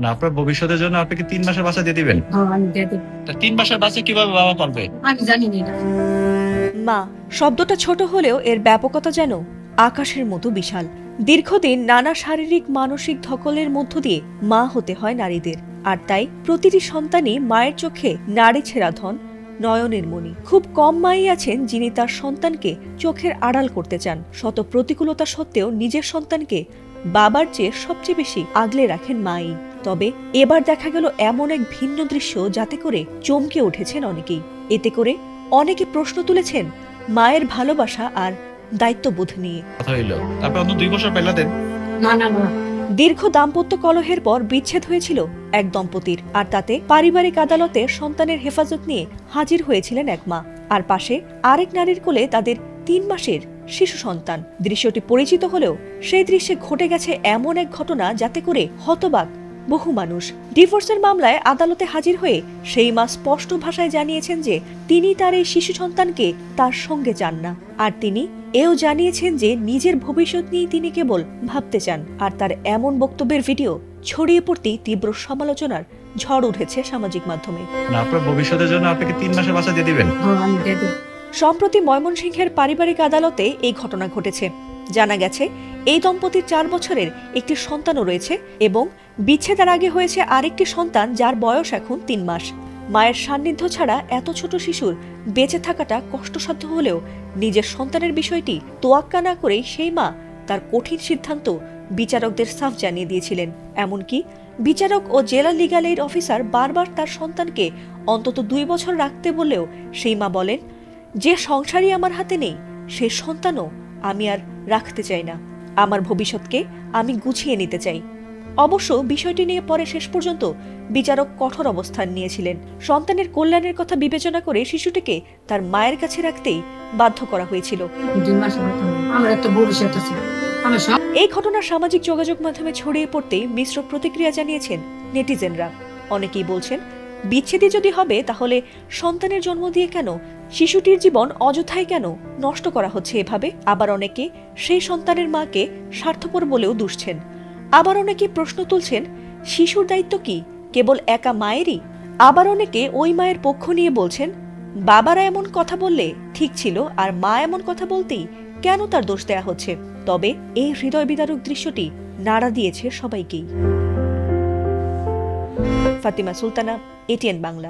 না, আপনার ভবিষ্যতের জন্য আপনি কি 3 মাসের বাচ্চা দিয়ে দিবেন? আমি দিয়ে দেব। তা 3 মাসের বাচ্চা কিভাবে বাবা পালবে? আমি জানি না এটা। মা শব্দটা ছোট হলেও এর ব্যাপকতা যেন আকাশের মতো বিশাল। দীর্ঘদিন নানা শারীরিক মানসিক ধকলের মধ্য দিয়ে মা হতে হয় নারীদের, আর তাই প্রতিটি সন্তানই মায়ের চোখে নারী ছেঁড়া ধন, নয়নের মণি। খুব কম মাই আছেন যিনি তার সন্তানকে চোখের আড়াল করতে চান। শত প্রতিকূলতা সত্ত্বেও নিজের সন্তানকে বাবার চেয়ে সবচেয়ে বেশি আগলে রাখেন মাই। তবে এবার দেখা গেল এমন এক ভিন্ন দৃশ্য যাতে করে চমকে উঠেছেন অনেকেই। এতে করে অনেকে প্রশ্ন তুলেছেন মায়ের ভালোবাসা আর দায়িত্ববোধ নিয়ে। কথা হইলো, তারপর অন্য 2 বছর পেলা দেন। না না না, দীর্ঘ দাম্পত্য কলহের পর বিচ্ছেদ হয়েছিল এক দম্পতির, আর তাতে পারিবারিক আদালতে সন্তানের হেফাজত নিয়ে হাজির হয়েছিলেন এক মা, আর পাশে আরেক নারীর কোলে তাদের 3 মাসের শিশু সন্তান। দৃশ্যটি পরিচিত হলেও সেই দৃশ্যে ঘটে গেছে এমন এক ঘটনা যাতে করে হতবাক বহু মানুষ। ডিভোর্সের মামলায় আদালতে হাজির হয়ে সেই মা স্পষ্ট ভাষায় জানিয়েছেন যে তিনি তার এই শিশু সন্তানকে তার সঙ্গে চান না, আর তিনি এও জানিয়েছেন যে নিজের ভবিষ্যৎ নিয়ে তিনি কেবল ভাবতে চান। আর তার এমন বক্তব্যের ভিডিও ছড়িয়ে পড়তেই তীব্র সমালোচনার ঝড় উঠেছে সামাজিক মাধ্যমে। না, আপনার ভবিষ্যতের জন্য আপনি কি 3 মাসের বাচ্চা দিয়ে দিবেন? আমি দিয়ে দেব। সম্প্রতি ময়মনসিংহের পারিবারিক আদালতে এই ঘটনা ঘটেছে। জানা গেছে এই দম্পতির 4 বছরের একটি সন্তানও রয়েছে এবং বিচ্ছেদের আগে হয়েছে আরেকটি সন্তান যার বয়স এখন 3 মাস। মায়ের সান্নিধ্য ছাড়া এত ছোট শিশুর বেঁচে থাকাটা কষ্টসাধ্য হলেও নিজের সন্তানের বিষয়টি তোয়াক্কা না করেই সেই মা তার কঠিন সিদ্ধান্ত বিচারকদের সাফ জানিয়ে দিয়েছিলেন। এমনকি বিচারক ও জেলা লিগ্যাল এইড অফিসার বারবার তার সন্তানকে অন্তত 2 বছর রাখতে বললেও সেই মা বলেন, যে সংসারই আমার হাতে নেই সে সন্তানও আমি আর রাখতে চাই না। আমার ভবিষ্যৎকে আমি গুছিয়ে নিতে চাই। অবশ্য বিষয়টি নিয়ে পরে শেষ পর্যন্ত বিচারক কঠোর অবস্থান নিয়েছিলেন। সন্তানের কল্যাণের কথা বিবেচনা করে শিশুটিকে তার মায়ের কাছে রাখতেই বাধ্য করা হয়েছিল। 2 মাসের কথা আমার একটা ভবিষ্যৎ আছে। আমি সব এই ঘটনা সামাজিক যোগাযোগ মাধ্যমে ছড়িয়ে পড়তেই মিশ্র প্রতিক্রিয়া জানিয়েছেন নেটিজেনরা। অনেকেই বলছেন বিচ্ছেদই যদি হবে তাহলে সন্তানের জন্ম দিয়ে কেন, শিশুটির জীবন অযথাই কেন নষ্ট করা হচ্ছে এভাবে। আবার অনেকে সেই সন্তানের মাকে স্বার্থপর বলেও দুষছেন। আবার অনেকে প্রশ্ন তুলছেন শিশুর দায়িত্ব কি কেবল একা মায়েরই। আবার অনেকে ওই মায়ের পক্ষ নিয়ে বলছেন বাবারা এমন কথা বললে ঠিক ছিল আর মা এমন কথা বলতেই কেন তার দোষ দেয়া হচ্ছে। তবে এই হৃদয় বিদারক দৃশ্যটি নাড়া দিয়েছে সবাইকেই। ফাতিমা সুলতানা, এটিএন বাংলা।